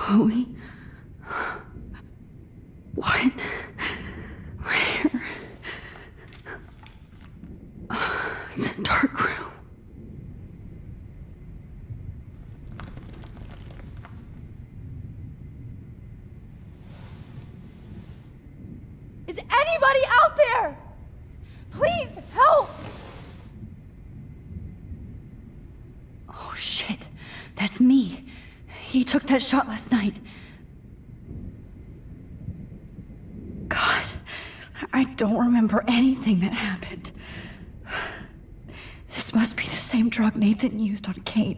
Chloe? What? Where? It's a dark room. Is anybody out there? Please help! Oh shit, that's me. He took that shot last night. God, I don't remember anything that happened. This must be the same drug Nathan used on Kate.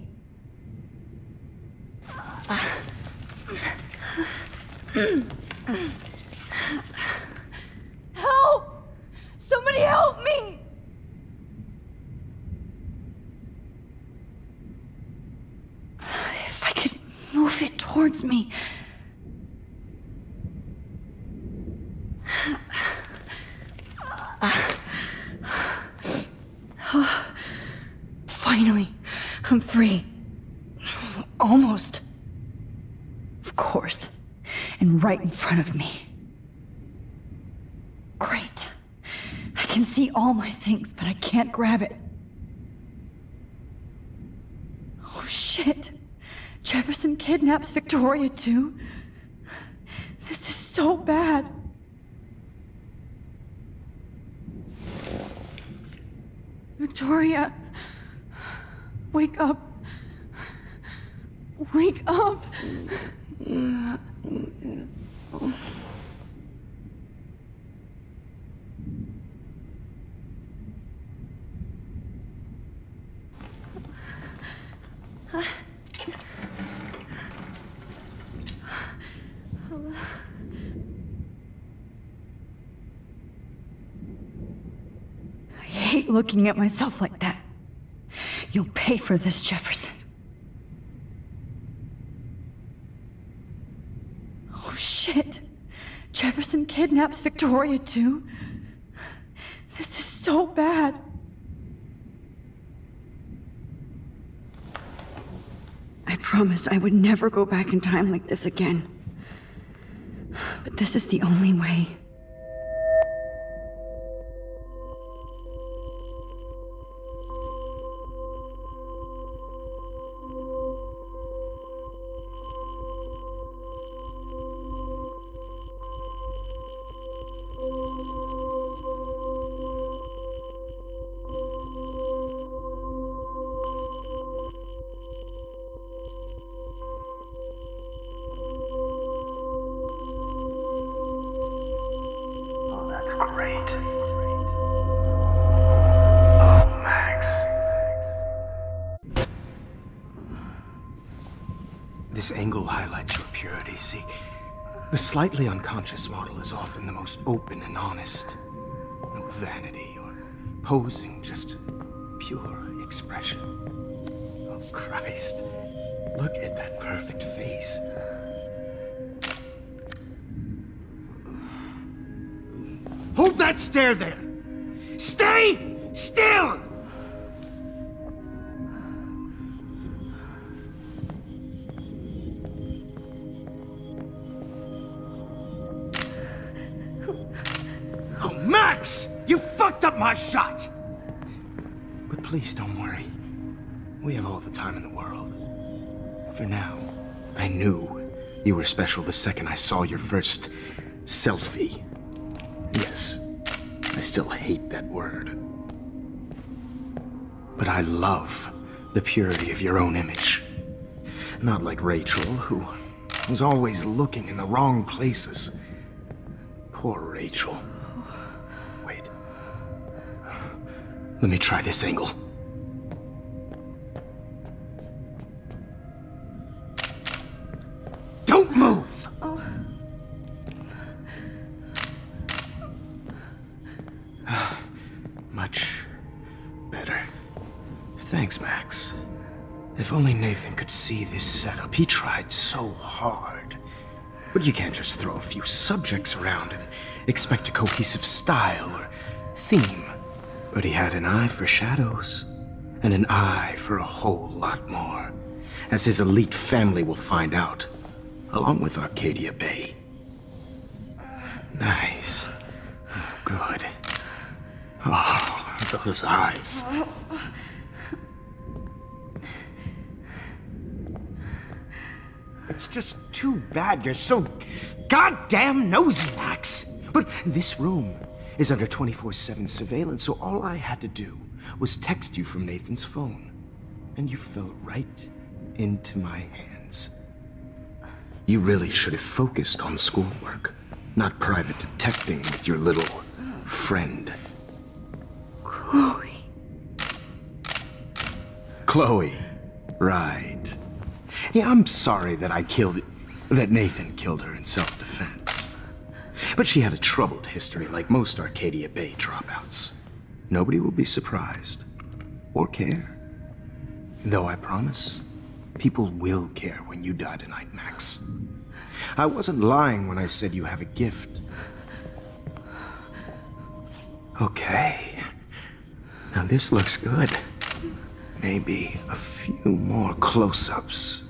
Help! Somebody help me! If I could move it towards me. Finally, I'm free. Almost. Of course. And right in front of me. Great. I can see all my things, but I can't grab it. Oh shit. Jefferson kidnaps Victoria too? This is so bad. Victoria, wake up. Wake up. I hate looking at myself like that. You'll pay for this, Jefferson. Oh shit. Jefferson kidnaps Victoria too? This is so bad. I promised I would never go back in time like this again. But this is the only way. Great. Oh, Max. This angle highlights your purity. See, the slightly unconscious model is often the most open and honest. No vanity or posing, just pure expression. Oh, Christ. Look at that perfect face. Hold that stare there! Stay still! Oh, Max! You fucked up my shot! But please don't worry. We have all the time in the world. For now, I knew you were special the second I saw your first selfie. Yes, I still hate that word. But I love the purity of your own image. Not like Rachel, who was always looking in the wrong places. Poor Rachel. Wait. Let me try this angle. Don't move! Much better. Thanks, Max. If only Nathan could see this setup. He tried so hard. But you can't just throw a few subjects around and expect a cohesive style or theme. But he had an eye for shadows, and an eye for a whole lot more, as his elite family will find out. along with Arcadia Bay. Nice. Good. Oh, those eyes. It's just too bad you're so goddamn nosy, Max. But this room is under 24/7 surveillance, so all I had to do was text you from Nathan's phone. And you fell right into my hands. You really should have focused on schoolwork, not private detecting with your little friend. Chloe. Chloe, right. Yeah, I'm sorry that Nathan killed her in self-defense. But she had a troubled history like most Arcadia Bay dropouts. Nobody will be surprised, or care. Though I promise, people will care when you die tonight, Max. I wasn't lying when I said you have a gift. Okay. Now this looks good. Maybe a few more close-ups.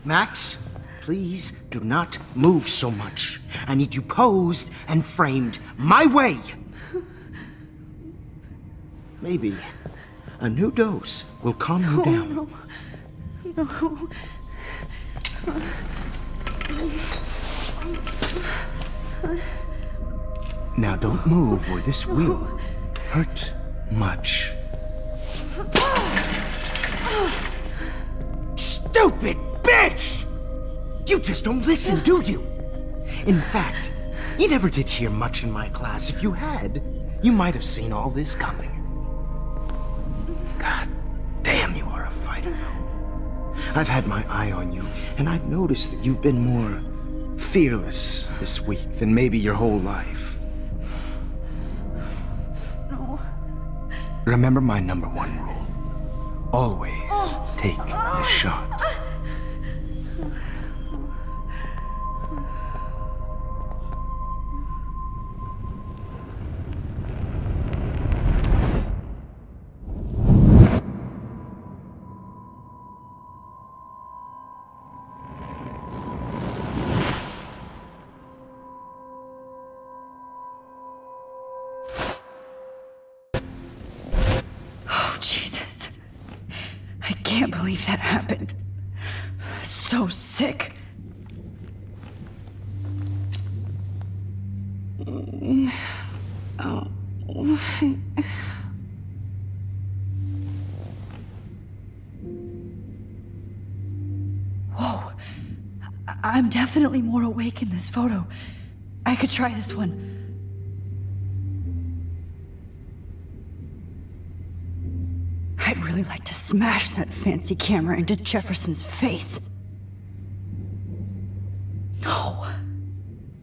Max, please do not move so much. I need you posed and framed my way. Maybe a new dose will calm you down. No. Now don't move or this will hurt much. Stupid bitch! You just don't listen, do you? In fact, you never did hear much in my class. If you had, you might have seen all this coming. God damn, you are a fighter, though. I've had my eye on you, and I've noticed that you've been more fearless this week than maybe your whole life. No. Remember my #1 rule. Always take the shot. Jesus. I can't believe that happened. So sick. Oh. Whoa. I'm definitely more awake in this photo. I could try this one. I'd really like to smash that fancy camera into Jefferson's face. No.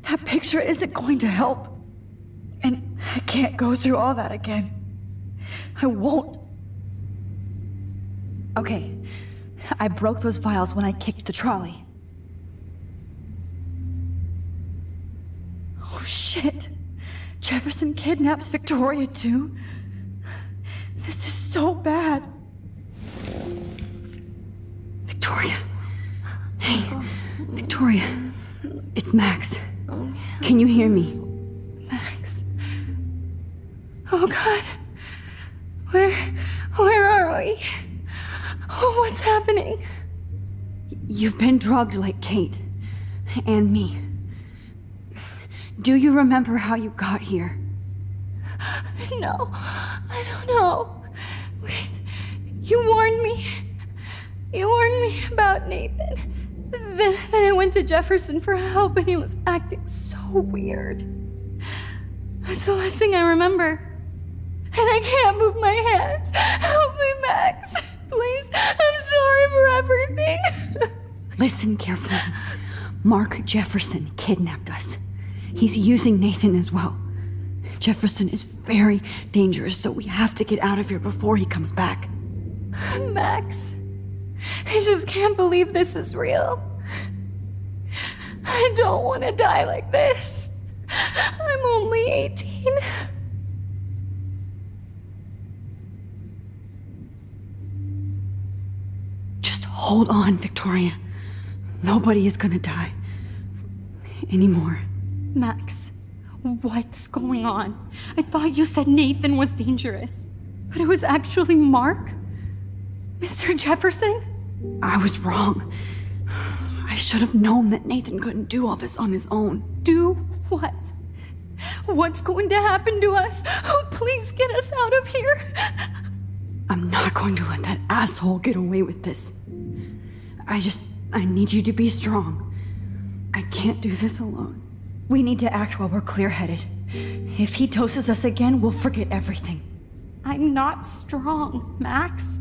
That picture isn't going to help. And I can't go through all that again. I won't. Okay. I broke those files when I kicked the trolley. Oh shit. Jefferson kidnaps Victoria too? This is so bad. Victoria. Hey, Victoria. It's Max. Can you hear me? Max. Oh God. Where are we? Oh, what's happening? You've been drugged like Kate. And me. Do you remember how you got here? No, I don't know. Wait, you warned me. You warned me about Nathan. Then I went to Jefferson for help and he was acting so weird. That's the last thing I remember. And I can't move my hands. Help me, Max. Please, I'm sorry for everything. Listen carefully. Mark Jefferson kidnapped us. He's using Nathan as well. Jefferson is very dangerous, so we have to get out of here before he comes back. Max, I just can't believe this is real. I don't want to die like this. I'm only 18. Hold on, Victoria. Nobody is gonna die. Anymore. Max, what's going on? I thought you said Nathan was dangerous, but it was actually Mark? Mr. Jefferson? I was wrong. I should have known that Nathan couldn't do all this on his own. Do what? What's going to happen to us? Oh, please get us out of here. I'm not going to let that asshole get away with this. I need you to be strong. I can't do this alone. We need to act while we're clear-headed. If he doses us again, we'll forget everything. I'm not strong, Max.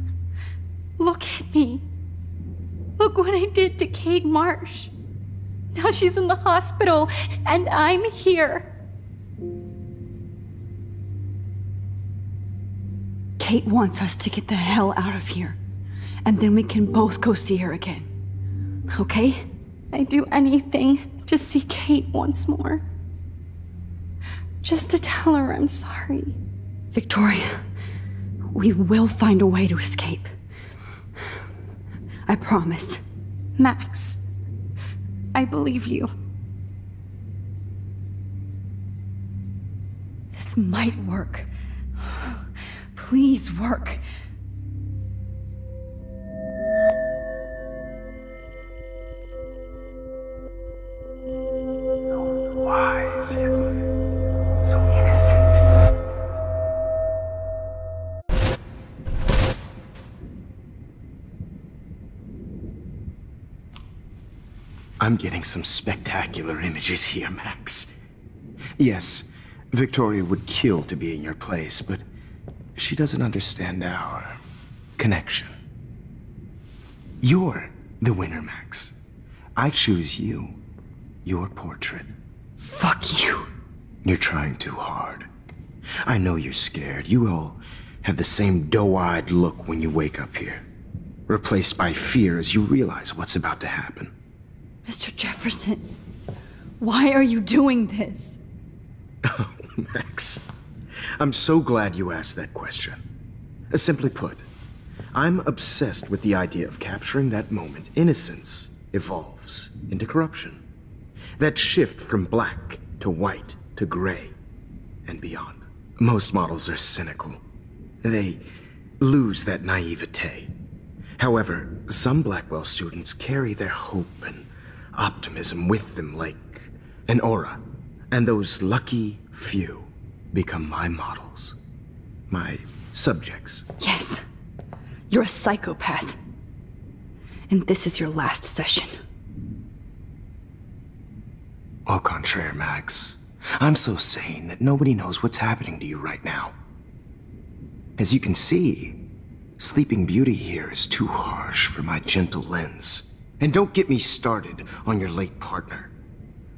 Look at me. Look what I did to Kate Marsh. Now she's in the hospital, and I'm here. Kate wants us to get the hell out of here, and then we can both go see her again. Okay? I'd do anything to see Kate once more. Just to tell her I'm sorry. Victoria, we will find a way to escape. I promise. Max, I believe you. This might work. Please work. So wise, yet so innocent. I'm getting some spectacular images here, Max. Yes, Victoria would kill to be in your place, but she doesn't understand our connection. You're the winner, Max. I choose you. Your portrait. Fuck you. You're trying too hard. I know you're scared. You all have the same doe-eyed look when you wake up here, replaced by fear as you realize what's about to happen. Mr. Jefferson, why are you doing this? Oh, Max. I'm so glad you asked that question. Simply put, I'm obsessed with the idea of capturing that moment innocence evolves into corruption. That shift from black to white to gray and beyond. Most models are cynical. They lose that naivete. However, some Blackwell students carry their hope and optimism with them like an aura. And those lucky few become my models. My subjects. Yes. You're a psychopath. And this is your last session. Au contraire, Max. I'm so sane that nobody knows what's happening to you right now. As you can see, Sleeping Beauty here is too harsh for my gentle lens. And don't get me started on your late partner.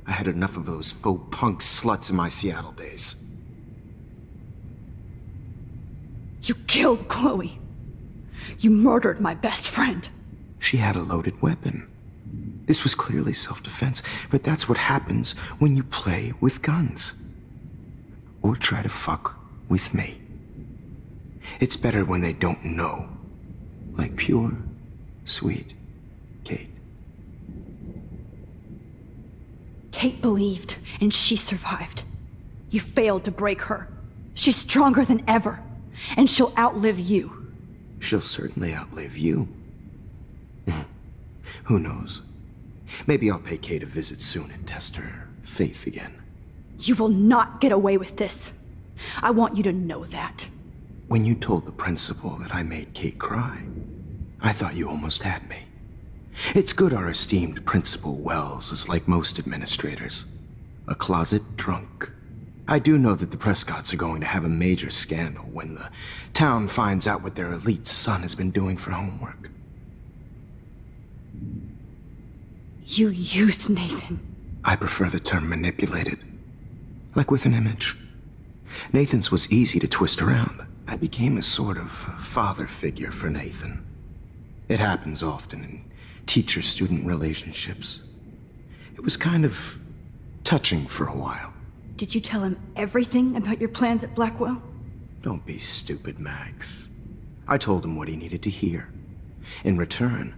I had enough of those faux punk sluts in my Seattle days. You killed Chloe. You murdered my best friend. She had a loaded weapon. This was clearly self-defense, but that's what happens when you play with guns. Or try to fuck with me. It's better when they don't know. Like pure, sweet Kate. Kate believed, and she survived. You failed to break her. She's stronger than ever, and she'll outlive you. She'll certainly outlive you. Who knows? Maybe I'll pay Kate a visit soon and test her faith again. You will not get away with this. I want you to know that. When you told the principal that I made Kate cry, I thought you almost had me. It's good our esteemed Principal Wells is like most administrators. A closet drunk. I do know that the Prescotts are going to have a major scandal when the town finds out what their elite son has been doing for homework. You used Nathan. I prefer the term manipulated. Like with an image. Nathan's was easy to twist around. I became a sort of father figure for Nathan. It happens often in teacher-student relationships. It was kind of touching for a while. Did you tell him everything about your plans at Blackwell? Don't be stupid, Max. I told him what he needed to hear. In return,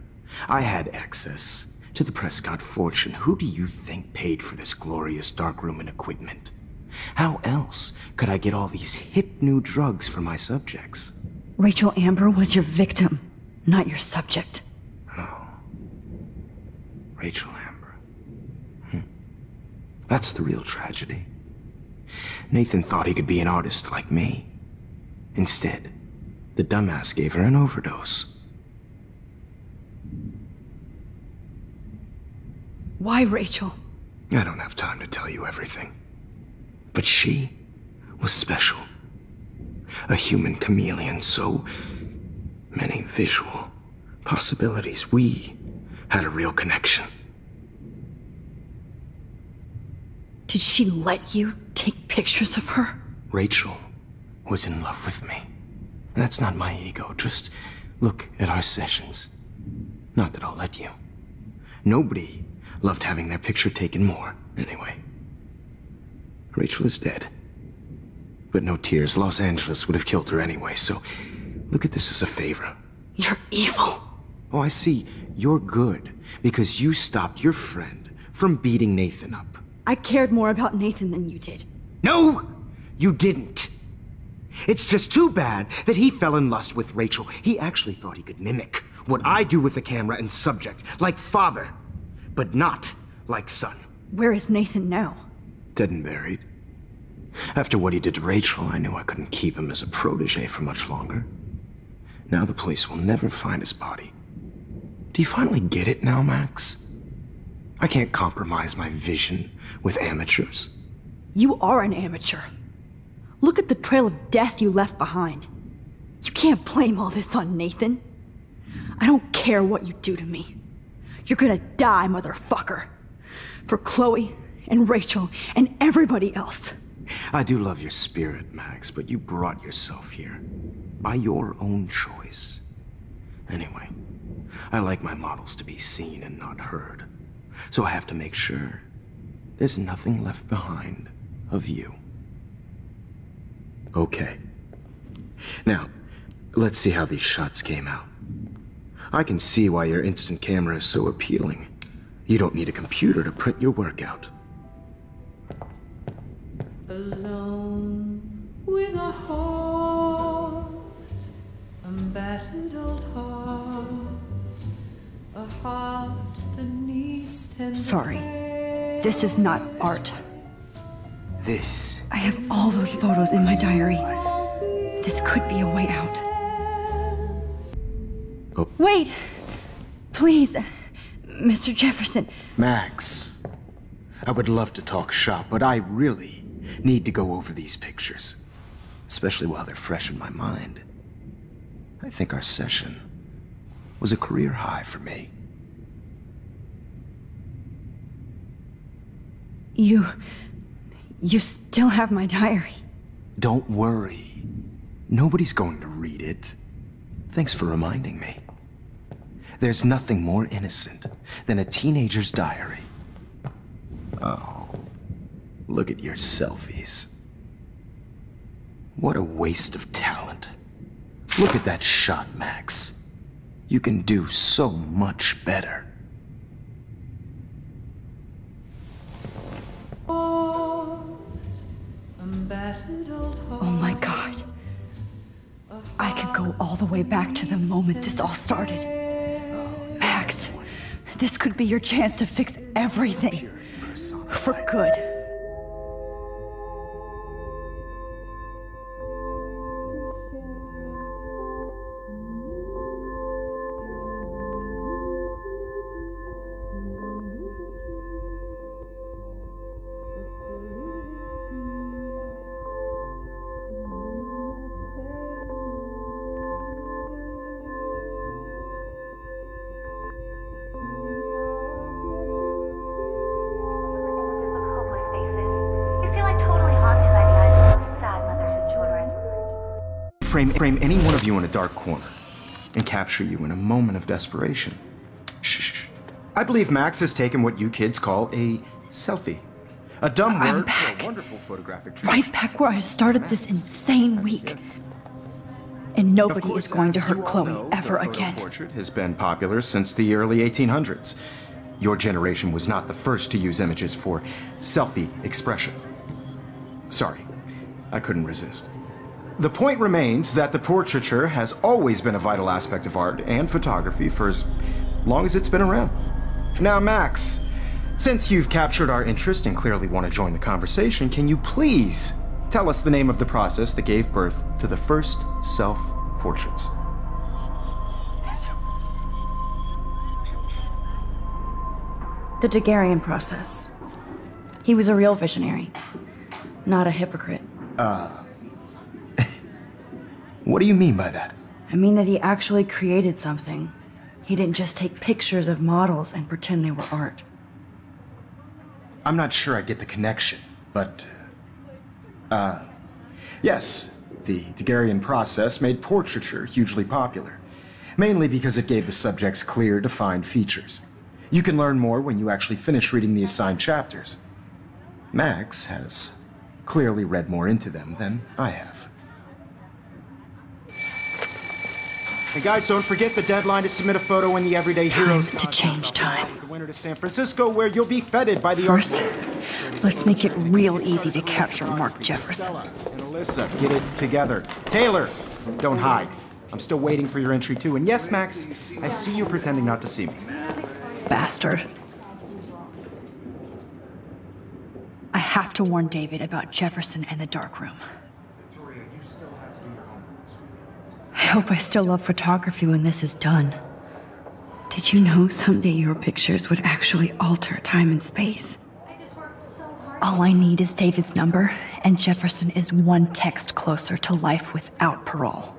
I had access to the Prescott fortune. Who do you think paid for this glorious darkroom and equipment? How else could I get all these hip new drugs for my subjects? Rachel Amber was your victim, not your subject. Oh. Rachel Amber. That's the real tragedy. Nathan thought he could be an artist like me. Instead, the dumbass gave her an overdose. Why Rachel? I don't have time to tell you everything. But she was special. A human chameleon, so many visual possibilities. We had a real connection. Did she let you take pictures of her? Rachel was in love with me. That's not my ego. Just look at our sessions. Not that I'll let you. Nobody loved having their picture taken more, anyway. Rachel is dead. But no tears. Los Angeles would have killed her anyway, so look at this as a favor. You're evil. Oh, I see. You're good because you stopped your friend from beating Nathan up. I cared more about Nathan than you did. No, you didn't. It's just too bad that he fell in lust with Rachel. He actually thought he could mimic what I do with the camera and subject, like father, but not like son. Where is Nathan now? Dead and buried. After what he did to Rachel, I knew I couldn't keep him as a protege for much longer. Now the police will never find his body. Do you finally get it now, Max? I can't compromise my vision with amateurs. You are an amateur. Look at the trail of death you left behind. You can't blame all this on Nathan. I don't care what you do to me. You're gonna die, motherfucker. For Chloe and Rachel and everybody else. I do love your spirit, Max, but you brought yourself here. By your own choice. Anyway, I like my models to be seen and not heard. So I have to make sure there's nothing left behind of you. Okay. Now, let's see how these shots came out. I can see why your instant camera is so appealing. You don't need a computer to print your work out. Alone with a heart, a battered old heart, a heart that needs tender. Sorry. This is not art. This. I have all those photos in my diary. This could be a way out. Oh. Wait! Please, Mr. Jefferson. Max, I would love to talk shop, but I really need to go over these pictures, especially while they're fresh in my mind. I think our session was a career high for me. You still have my diary. Don't worry. Nobody's going to read it. Thanks for reminding me. There's nothing more innocent than a teenager's diary. Oh, look at your selfies. What a waste of talent. Look at that shot, Max. You can do so much better. Oh my God. I could go all the way back to the moment this all started. Max, this could be your chance to fix everything. For good. Frame any one of you in a dark corner and capture you in a moment of desperation. Shh. I believe Max has taken what you kids call a selfie. A dumb word for a wonderful photographic tradition. Right back where I started this insane week. And nobody Of course, is going to as hurt you all Chloe know, ever the photo again. portrait has been popular since the early 1800s. Your generation was not the first to use images for selfie expression. Sorry, I couldn't resist. The point remains that the portraiture has always been a vital aspect of art and photography for as long as it's been around. Now, Max, since you've captured our interest and clearly want to join the conversation, can you please tell us the name of the process that gave birth to the first self-portraits? The Daguerrean process. He was a real visionary, not a hypocrite. What do you mean by that? I mean that he actually created something. He didn't just take pictures of models and pretend they were art. I'm not sure I get the connection, but... yes, the Daguerrean process made portraiture hugely popular, mainly because it gave the subjects clear, defined features. You can learn more when you actually finish reading the assigned chapters. Max has clearly read more into them than I have. And guys, don't forget the deadline to submit a photo in the Everyday Heroes Time to change time. The winner to San Francisco, where you'll be feted by the First, let's make it real easy to capture Mark Jefferson. And Alyssa, get it together. Taylor, don't hide. I'm still waiting for your entry too. And yes, Max, I see you pretending not to see me. Bastard. I have to warn David about Jefferson and the dark room. I hope I still love photography when this is done. Did you know someday your pictures would actually alter time and space? All I need is David's number, and Jefferson is one text closer to life without parole.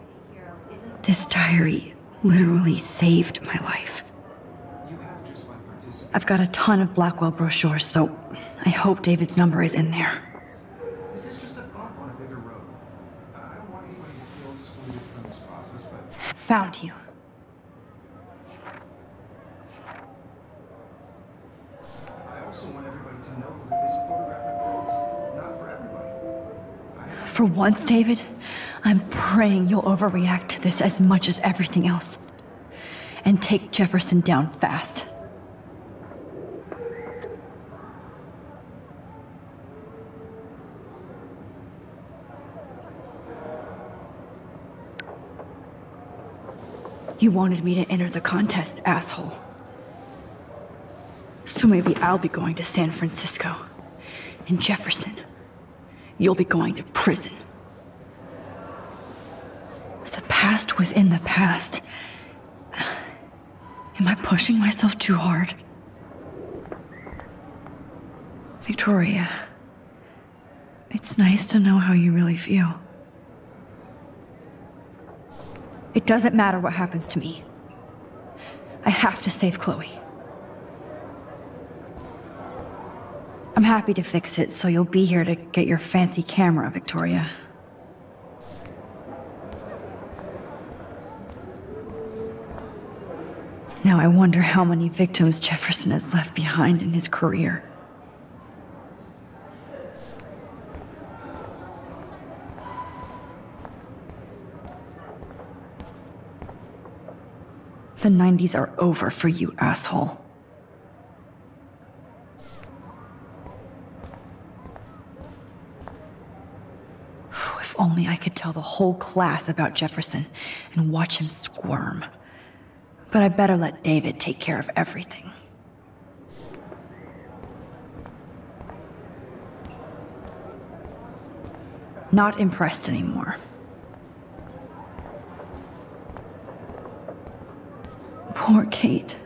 This diary literally saved my life. I've got a ton of Blackwell brochures, so I hope David's number is in there. This is just a bump on a bigger road. I don't want anybody to feel excluded from this process, but... Found you. I also want everybody to know that this photographic world is not for everybody. For once, David, I'm praying you'll overreact to this as much as everything else. And take Jefferson down fast. You wanted me to enter the contest, asshole. So maybe I'll be going to San Francisco. And Jefferson, you'll be going to prison. The past within the past. Am I pushing myself too hard? Victoria, it's nice to know how you really feel. It doesn't matter what happens to me. I have to save Chloe. I'm happy to fix it, so you'll be here to get your fancy camera, Victoria. Now I wonder how many victims Jefferson has left behind in his career. The 90s are over for you, asshole. If only I could tell the whole class about Jefferson and watch him squirm. But I better let David take care of everything. Not impressed anymore. Poor Kate.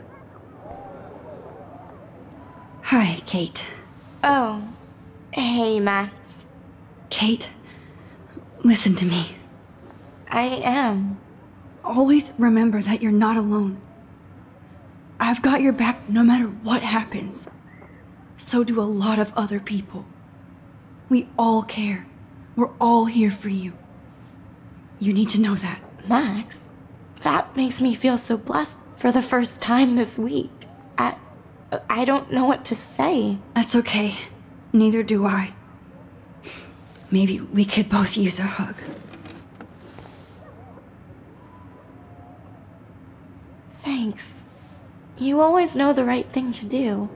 Hi, Kate. Oh, hey, Max. Kate, listen to me. I am. Always remember that you're not alone. I've got your back no matter what happens. So do a lot of other people. We all care. We're all here for you. You need to know that. Max, that makes me feel so blessed for the first time this week. I don't know what to say. That's okay. Neither do I. Maybe we could both use a hug. You always know the right thing to do.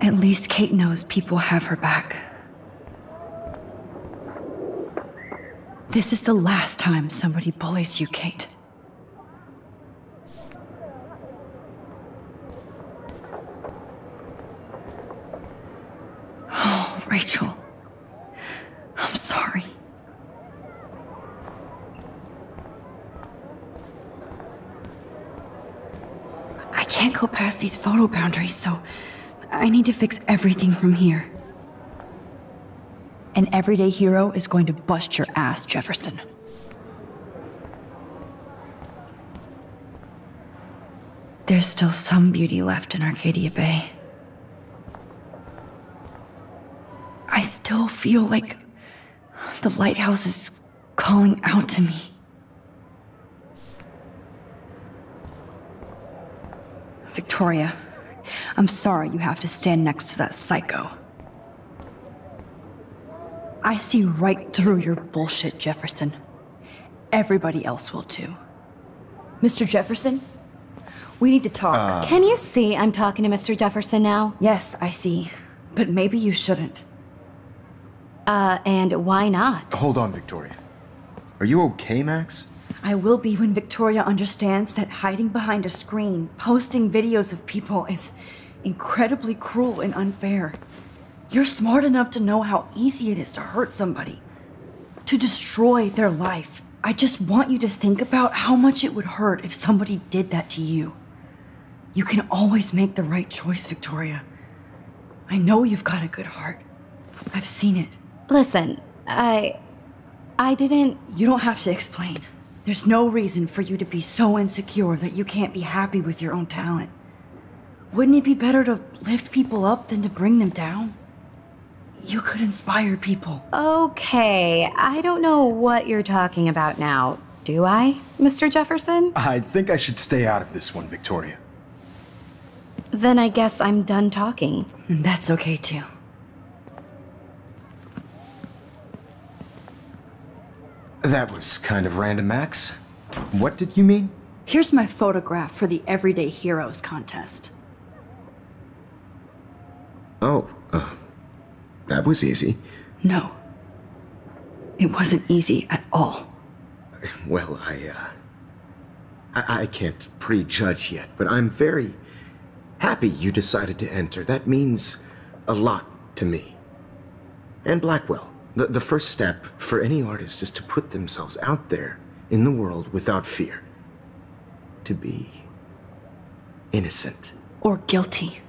At least Kate knows people have her back. This is the last time somebody bullies you, Kate. Oh, Rachel. I'm sorry. I can't go past these photo boundaries, so I need to fix everything from here. An everyday hero is going to bust your ass, Jefferson. There's still some beauty left in Arcadia Bay. I still feel like the lighthouse is calling out to me. Victoria, I'm sorry you have to stand next to that psycho. I see right through your bullshit, Jefferson. Everybody else will too. Mr. Jefferson, we need to talk. Can you see I'm talking to Mr. Jefferson now? Yes, I see. But maybe you shouldn't. And why not? Hold on, Victoria. Are you okay, Max? I will be when Victoria understands that hiding behind a screen, posting videos of people is incredibly cruel and unfair. You're smart enough to know how easy it is to hurt somebody, to destroy their life. I just want you to think about how much it would hurt if somebody did that to you. You can always make the right choice, Victoria. I know you've got a good heart. I've seen it. Listen, I didn't... You don't have to explain. There's no reason for you to be so insecure that you can't be happy with your own talent. Wouldn't it be better to lift people up than to bring them down? You could inspire people. Okay, I don't know what you're talking about now. Do I, Mr. Jefferson? I think I should stay out of this one, Victoria. Then I guess I'm done talking. And that's okay too. That was kind of random, Max. What did you mean? Here's my photograph for the Everyday Heroes contest. Oh, that was easy. No. It wasn't easy at all. Well, I can't prejudge yet, but I'm very happy you decided to enter. That means a lot to me. And Blackwell. The first step for any artist is to put themselves out there in the world without fear. To be innocent. Or guilty.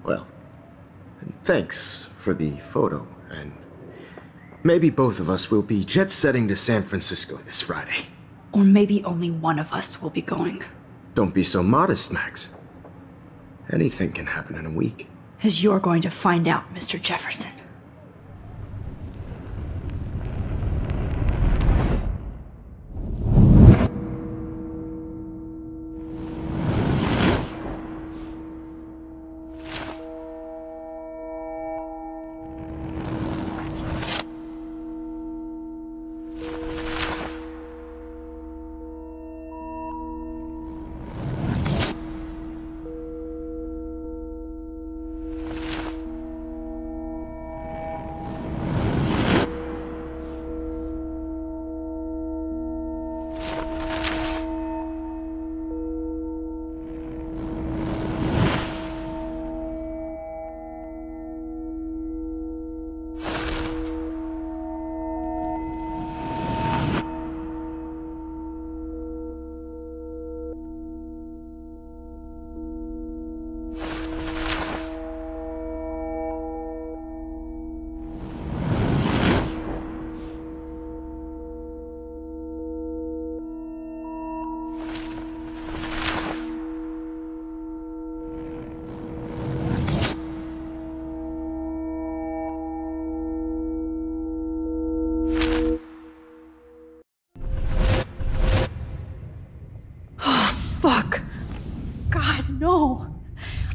Well, thanks for the photo, and maybe both of us will be jet-setting to San Francisco this Friday. Or maybe only one of us will be going. Don't be so modest, Max. Anything can happen in a week. As you're going to find out, Mr. Jefferson.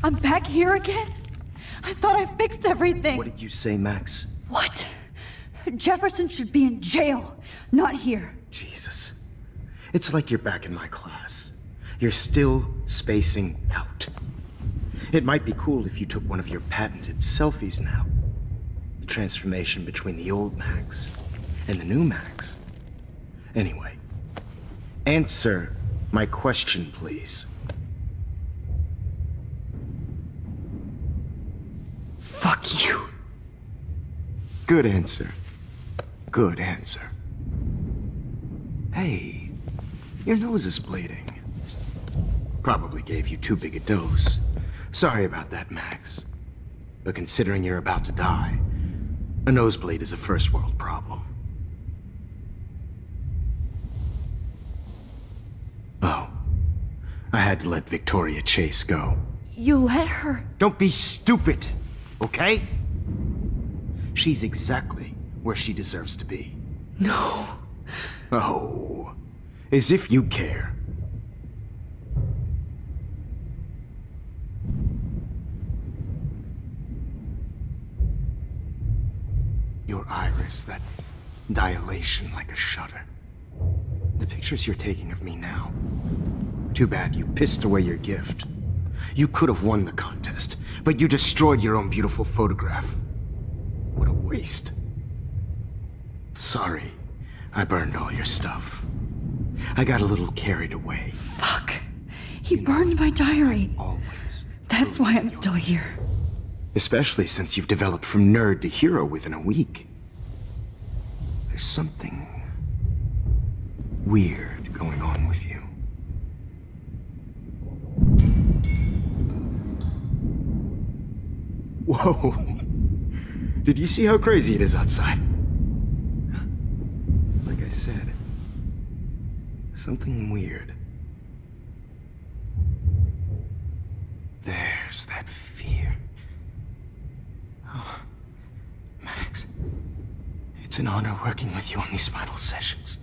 I'm back here again? I thought I fixed everything. What did you say, Max? What? Jefferson should be in jail, not here. Jesus. It's like you're back in my class. You're still spacing out. It might be cool if you took one of your patented selfies now. The transformation between the old Max and the new Max. Anyway, answer my question, please. Fuck you. Good answer. Good answer. Hey, your nose is bleeding. Probably gave you too big a dose. Sorry about that, Max. But considering you're about to die, a nosebleed is a first world problem. Oh, I had to let Victoria Chase go. You let her? Don't be stupid, okay? She's exactly where she deserves to be. No. Oh, as if you care. Your iris, that dilation like a shutter. The pictures you're taking of me now. Too bad you pissed away your gift. You could have won the contest, but you destroyed your own beautiful photograph. What a waste. Sorry, I burned all your stuff. I got a little carried away. Fuck. He burned my diary. Always. That's why I'm still here. Especially since you've developed from nerd to hero within a week. There's something weird going on with you. Whoa! Did you see how crazy it is outside? Like I said, something weird. There's that fear. Oh, Max, it's an honor working with you on these final sessions.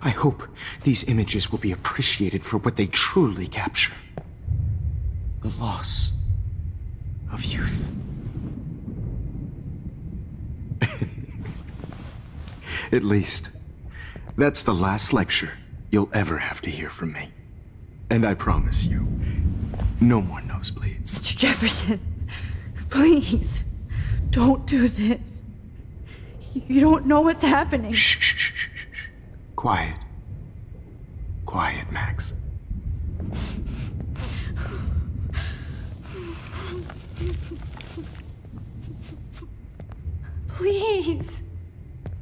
I hope these images will be appreciated for what they truly capture. The loss of youth. At least, that's the last lecture you'll ever have to hear from me. And I promise you, no more nosebleeds. Mr. Jefferson, please, don't do this. You don't know what's happening. Shh, shh, shh, shh, shh. Quiet. Quiet, Max. Please,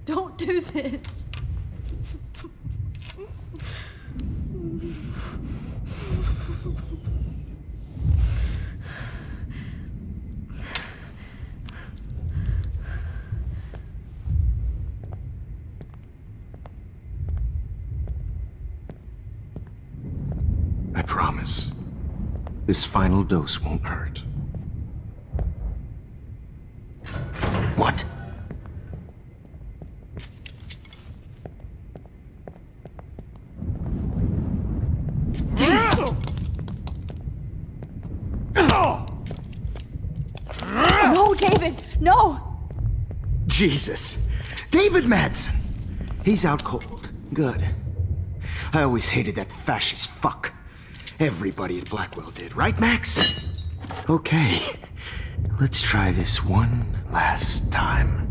don't do this. I promise, this final dose won't hurt. What? No, David, no! Jesus! David Madsen! He's out cold. Good. I always hated that fascist fuck. Everybody at Blackwell did, right, Max? Okay. Let's try this one last time.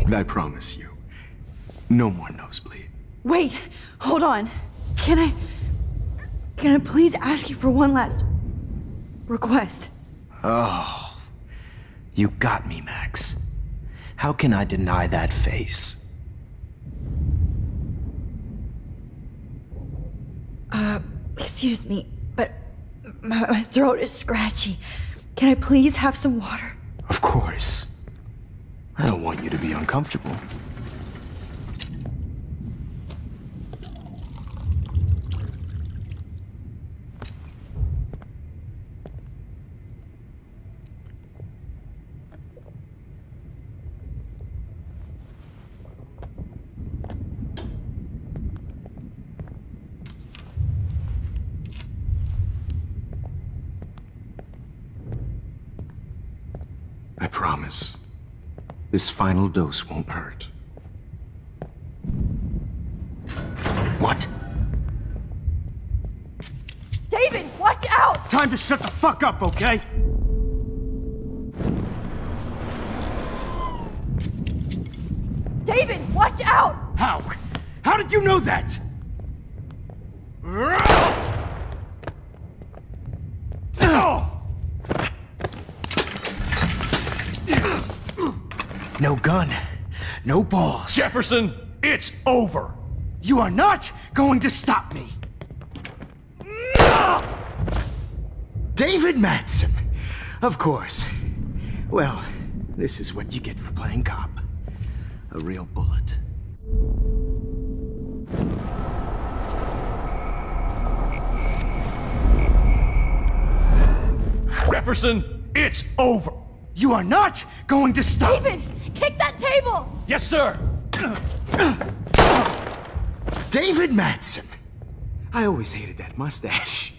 And I promise you, no more nosebleed. Wait, hold on. Can I please ask you for one last request? Oh, you got me, Max. How can I deny that face? Excuse me, but my throat is scratchy. Can I please have some water? Of course. I don't want you to be uncomfortable. promise. This final dose won't hurt. What? David, watch out! Time to shut the fuck up, okay? David, watch out! How? How did you know that? No gun, no balls. Jefferson, it's over! You are not going to stop me! David Madsen! Of course. Well, this is what you get for playing cop. A real bullet. Jefferson, it's over! You are not going to stop! David, kick that table! Yes, sir! David Madsen! I always hated that mustache.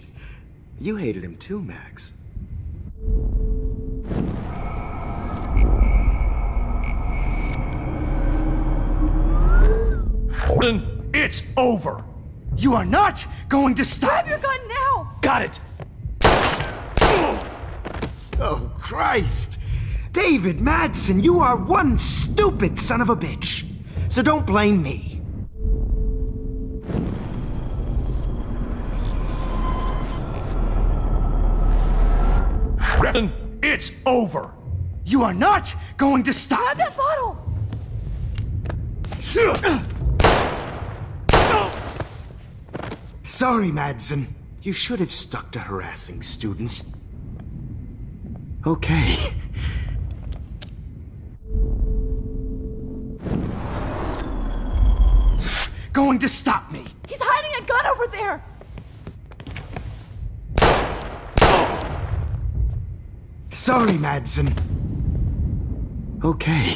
You hated him too, Max. Jefferson, it's over! You are not going to stop! Grab your gun now! Got it! Oh, Christ! David Madsen, you are one stupid son of a bitch. So don't blame me. Jefferson, it's over! You are not going to stop! Grab that bottle! Sorry, Madsen. You should have stuck to harassing students. Okay. Going to stop me. He's hiding a gun over there! Sorry, Madsen. Okay.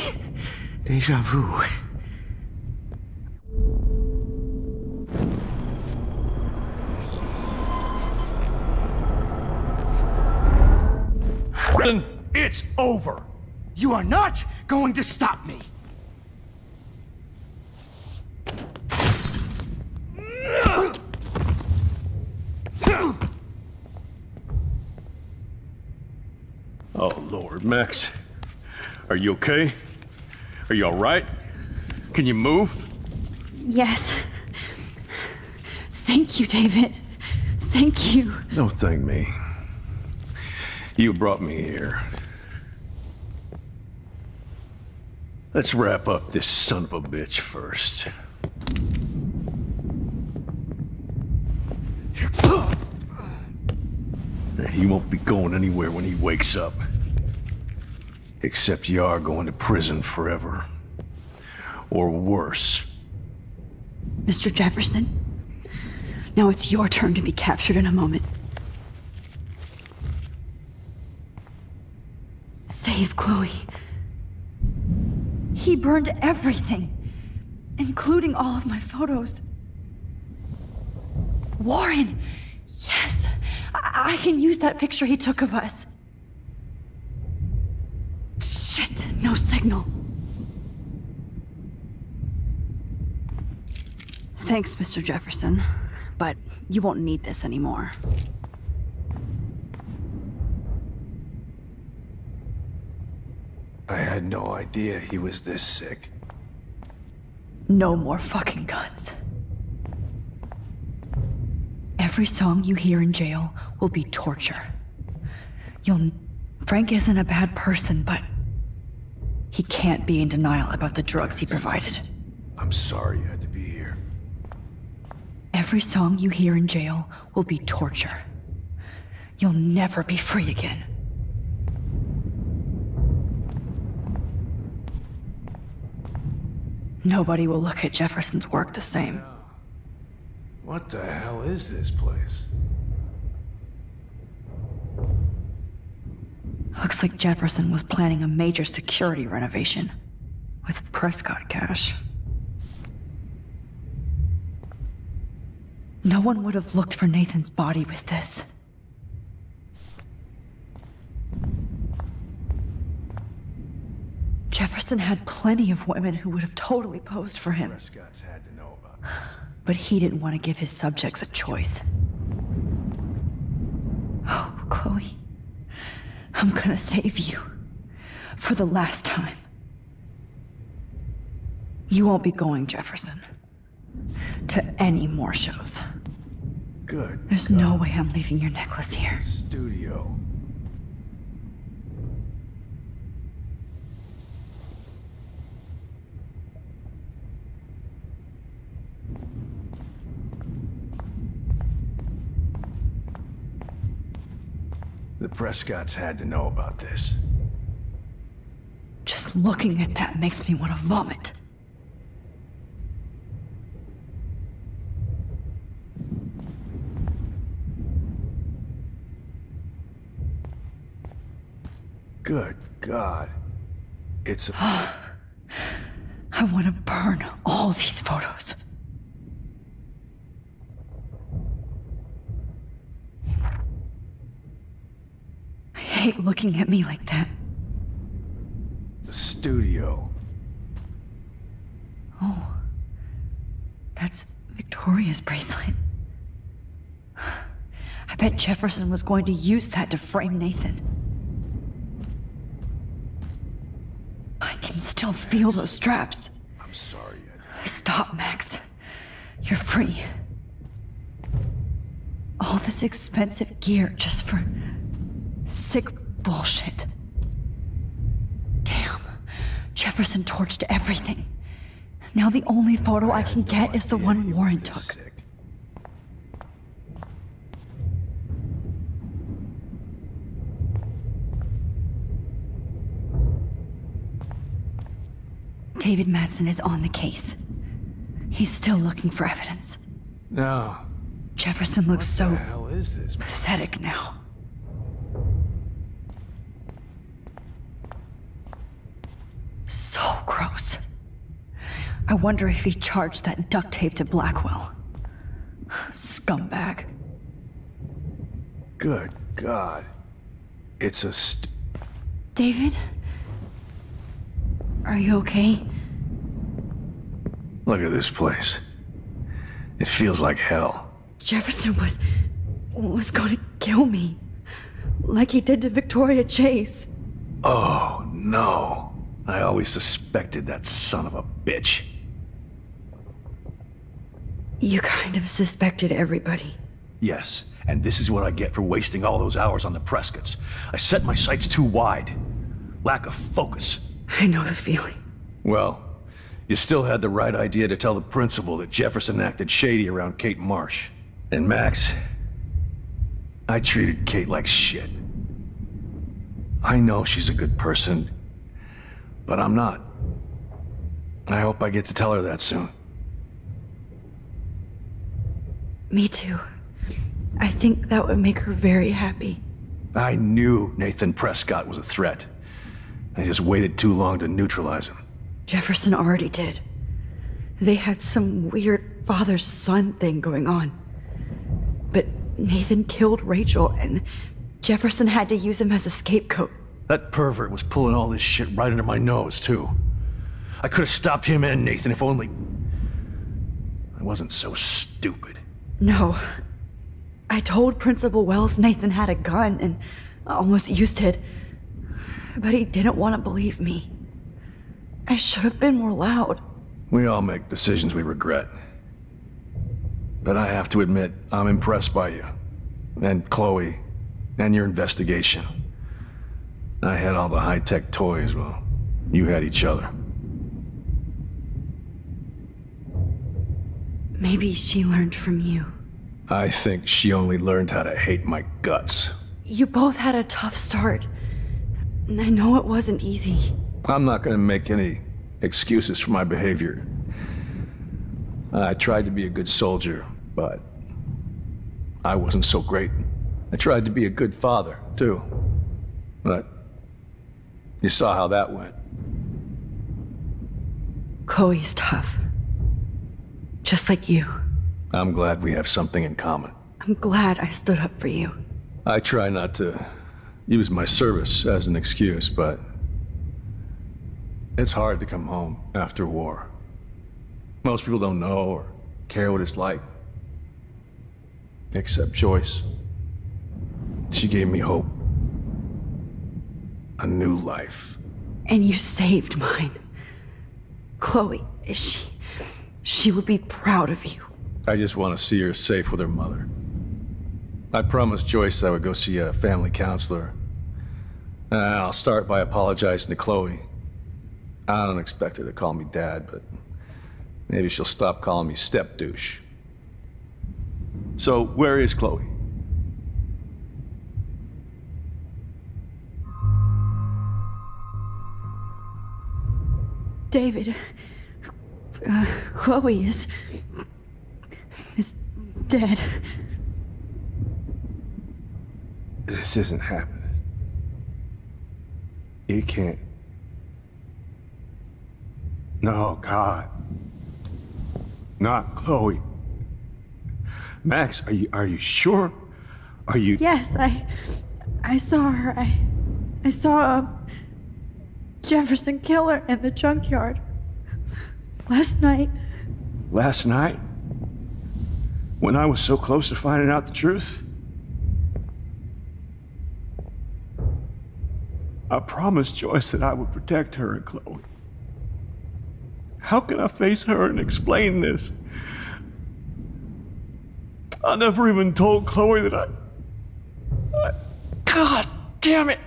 Deja vu. Jefferson, it's over! You are not going to stop me. Oh, Lord, Max. Are you okay? Are you all right? Can you move? Yes. Thank you, David. Thank you. Don't thank me. You brought me here. Let's wrap up this son of a bitch first. He won't be going anywhere when he wakes up. Except you are going to prison forever. Or worse. Mr. Jefferson, now it's your turn to be captured in a moment. Save Chloe. He burned everything, including all of my photos. Warren! Yes! I can use that picture he took of us. Shit, no signal. Thanks, Mr. Jefferson, but you won't need this anymore. I had no idea he was this sick. No more fucking guns. Every song you hear in jail will be torture. Frank isn't a bad person, but he can't be in denial about the drugs he provided. I'm sorry you had to be here. Every song you hear in jail will be torture. You'll never be free again. Nobody will look at Jefferson's work the same. What the hell is this place? Looks like Jefferson was planning a major security renovation with Prescott cash. No one would have looked for Nathan's body with this. Jefferson had plenty of women who would have totally posed for him. Prescott's had to know about this. But he didn't want to give his subjects a choice. Oh, Chloe. I'm gonna save you. For the last time. You won't be going, Jefferson. To any more shows. Good. There's no way I'm leaving your necklace here. Studio. The Prescotts had to know about this. Just looking at that makes me want to vomit. Good God. It's a... I want to burn all these photos. I hate looking at me like that. The studio. Oh. That's Victoria's bracelet. I bet Jefferson was going to use that to frame Nathan. I can still feel those straps. I'm sorry, Stop, Max. You're free. All this expensive gear just for sick bullshit. Damn. Jefferson torched everything. Now the only photo I can get is the one Warren took. Sick. David Madsen is on the case. He's still looking for evidence. No. Jefferson looks so What the hell is this? pathetic now. So gross. I wonder if he charged that duct tape to Blackwell. Scumbag. Good God. It's a David? Are you okay? Look at this place. It feels like hell. Jefferson was gonna kill me. Like he did to Victoria Chase. Oh, no. I always suspected that son of a bitch. You kind of suspected everybody. Yes, and this is what I get for wasting all those hours on the Prescotts. I set my sights too wide. Lack of focus. I know the feeling. Well, you still had the right idea to tell the principal that Jefferson acted shady around Kate Marsh. And Max, I treated Kate like shit. I know she's a good person, but I'm not. I hope I get to tell her that soon. Me too. I think that would make her very happy. I knew Nathan Prescott was a threat. I just waited too long to neutralize him. Jefferson already did. They had some weird father-son thing going on. But Nathan killed Rachel, and Jefferson had to use him as a scapegoat. That pervert was pulling all this shit right under my nose, too. I could have stopped him and Nathan if only... I wasn't so stupid. No. I told Principal Wells Nathan had a gun and almost used it. But he didn't want to believe me. I should have been more loud. We all make decisions we regret. But I have to admit, I'm impressed by you. And Chloe. And your investigation. I had all the high-tech toys, well, you had each other. Maybe she learned from you. I think she only learned how to hate my guts. You both had a tough start. And I know it wasn't easy. I'm not gonna make any excuses for my behavior. I tried to be a good soldier, but I wasn't so great. I tried to be a good father, too. But you saw how that went. Chloe's tough. Just like you. I'm glad we have something in common. I'm glad I stood up for you. I try not to use my service as an excuse, but It's hard to come home after war. Most people don't know or care what it's like. Except Joyce. She gave me hope. A new life. And you saved mine. Chloe, she would be proud of you. I just want to see her safe with her mother. I promised Joyce I would go see a family counselor. And I'll start by apologizing to Chloe. I don't expect her to call me Dad, but maybe she'll stop calling me step-douche. So, where is Chloe? David, Chloe is dead. This isn't happening. You can't. No, God. Not Chloe. Max, are you sure? Are you... Yes, I saw her. I saw Jefferson kill her in the junkyard. Last night. Last night? When I was so close to finding out the truth? I promised Joyce that I would protect her and Chloe. How can I face her and explain this? I never even told Chloe that I... God damn it!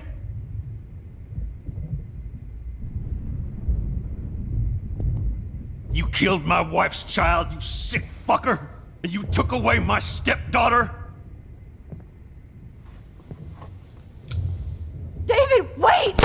You killed my wife's child, you sick fucker! And you took away my stepdaughter? David, wait!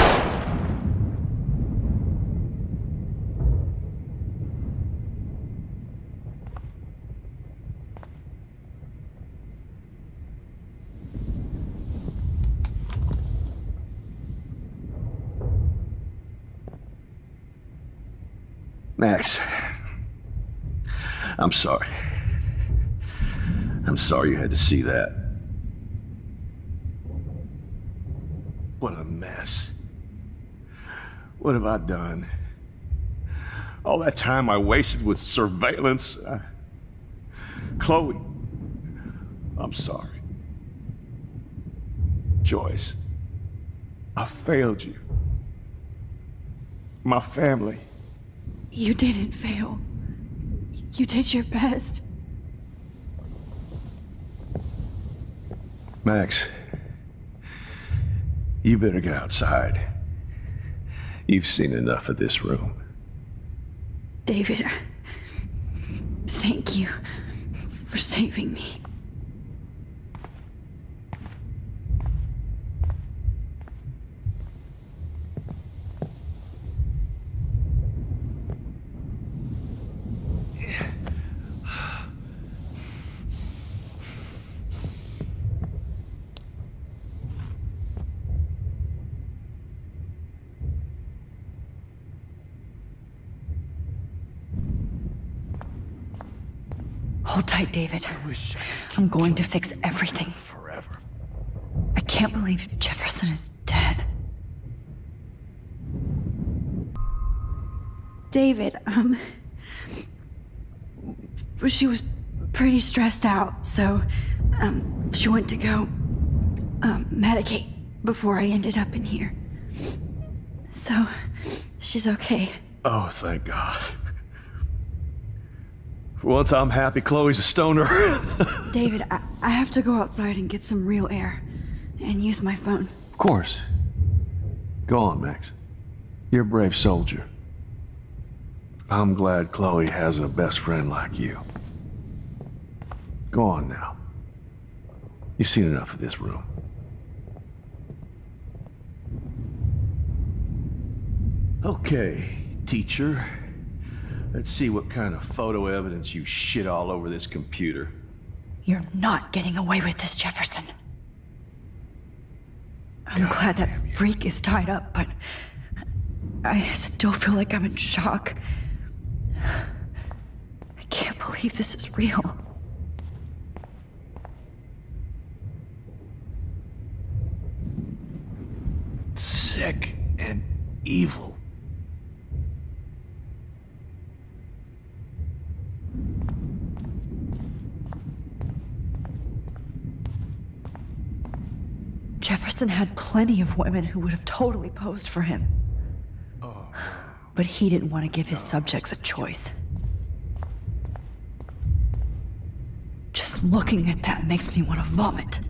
Max, I'm sorry. I'm sorry you had to see that. What a mess. What have I done? All that time I wasted with surveillance. Chloe, I'm sorry. Joyce, I failed you. My family. You didn't fail. You did your best. Max, you better get outside. You've seen enough of this room. David, thank you for saving me. Hold tight, David. I'm going to fix everything. Forever. I can't believe Jefferson is dead. David, she was pretty stressed out, so, she went to go, medicate before I ended up in here. So, she's okay. Oh, thank God. For once I'm happy Chloe's a stoner. David, I have to go outside and get some real air and use my phone. Of course. Go on, Max. You're a brave soldier. I'm glad Chloe has a best friend like you. Go on now. You've seen enough of this room. Okay, teacher. Let's see what kind of photo evidence you shit all over this computer. You're not getting away with this, Jefferson. I'm glad that freak is tied up, but I still feel like I'm in shock. I can't believe this is real. Sick and evil. Jefferson had plenty of women who would have totally posed for him. But he didn't want to give his subjects a choice. Just looking at that makes me want to vomit.